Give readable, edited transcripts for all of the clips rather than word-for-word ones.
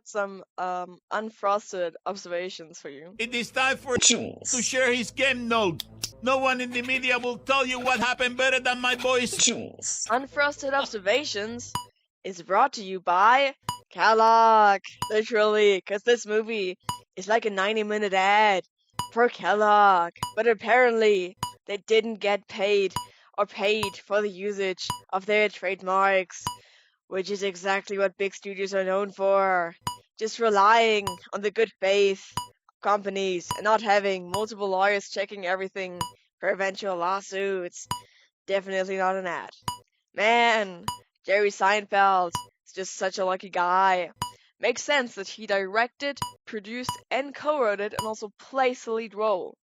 got some unfrosted observations for you. It is time for Jules. to share his game note. No one in the media will tell you what happened better than my boys. Jules. Unfrosted observations is brought to you by Kellogg. Literally, because this movie is like a 90-minute ad for Kellogg. But apparently, they didn't get paid for the usage of their trademarks, which is exactly what big studios are known for. Just relying on the good faith of companies and not having multiple lawyers checking everything for eventual lawsuits. Definitely not an ad. Man, Jerry Seinfeld is just such a lucky guy. Makes sense that he directed, produced, and co-wrote it, and also plays the lead role.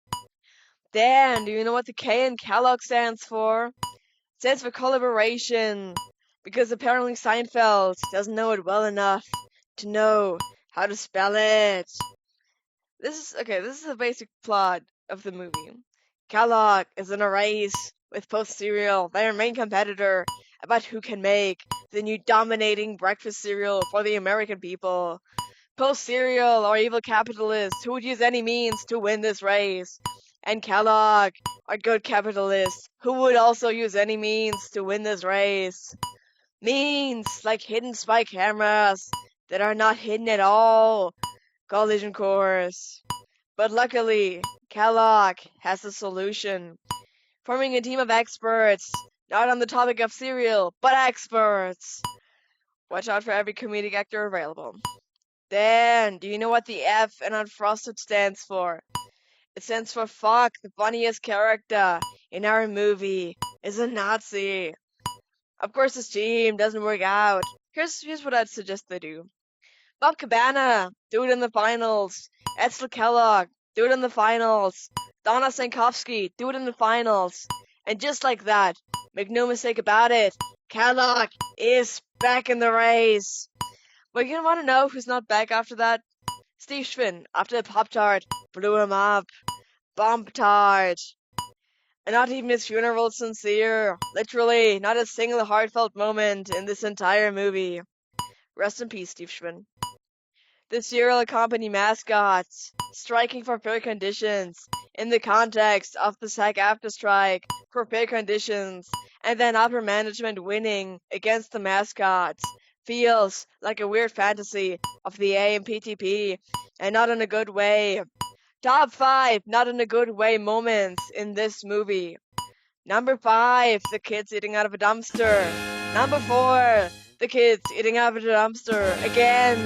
Dan, do you know what the K in Kellogg stands for? It stands for collaboration, because apparently Seinfeld doesn't know it well enough to know how to spell it. This is the basic plot of the movie. Kellogg is in a race with Post Cereal, their main competitor, about who can make the new dominating breakfast cereal for the American people. Post Cereal are evil capitalists who would use any means to win this race. And Kellogg are good capitalists who would also use any means to win this race. Means like hidden spy cameras that are not hidden at all. Collision course. But luckily, Kellogg has a solution. Forming a team of experts, not on the topic of cereal, but experts. Watch out for every comedic actor available. Dan, do you know what the F in Unfrosted stands for? It stands for fuck, the funniest character in our movie is a Nazi. Of course, this team doesn't work out. Here's what I'd suggest they do. Bob Cabana, do it in the finals. Edsel Kellogg, do it in the finals. Donna Sankovsky, do it in the finals. And just like that, make no mistake about it, Kellogg is back in the race. But you want to know who's not back after that? Steve Schwinn, after the Pop-Tart, blew him up. Bomb-Tart. And not even his funeral was sincere. Literally, not a single heartfelt moment in this entire movie. Rest in peace, Steve Schwinn. The cereal company mascots striking for fair conditions in the context of the SAG-AFTRA strike for fair conditions, and then upper management winning against the mascots feels like a weird fantasy of the AMPTP, and not in a good way. Top 5 not in a good way moments in this movie. Number 5, the kids eating out of a dumpster. Number 4, the kids eating out of a dumpster again.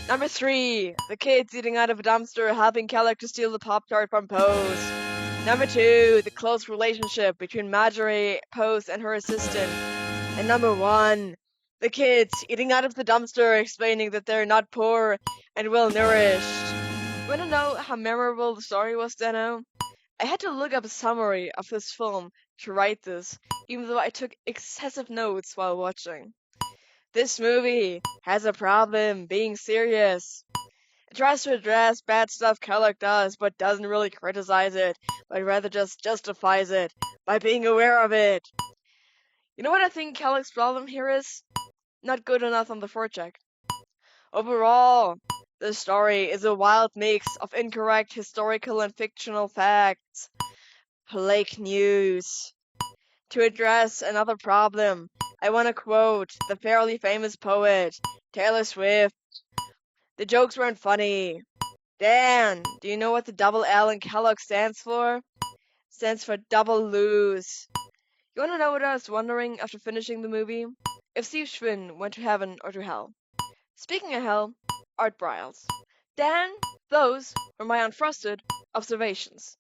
Number 3, the kids eating out of a dumpster helping Kellogg to steal the Pop-Tart from Pose. Number 2, the close relationship between Marjorie, Pose, and her assistant. And number 1, the kids eating out of the dumpster explaining that they're not poor and well-nourished. You wanna know how memorable the story was, Dano? I had to look up a summary of this film to write this, even though I took excessive notes while watching. This movie has a problem being serious. It tries to address bad stuff Kellogg does, but doesn't really criticize it, but rather just justifies it by being aware of it. You know what I think Kellogg's problem here is? Not good enough on the forecheck. Overall, the story is a wild mix of incorrect historical and fictional facts. Fake news. To address another problem, I want to quote the fairly famous poet, Taylor Swift. The jokes weren't funny. Dan, do you know what the double L in Kellogg stands for? It stands for double lose. You want to know what I was wondering after finishing the movie? If Steve Schwinn went to heaven or to hell. Speaking of hell, Art Briles. Dan, those were my unfrosted observations.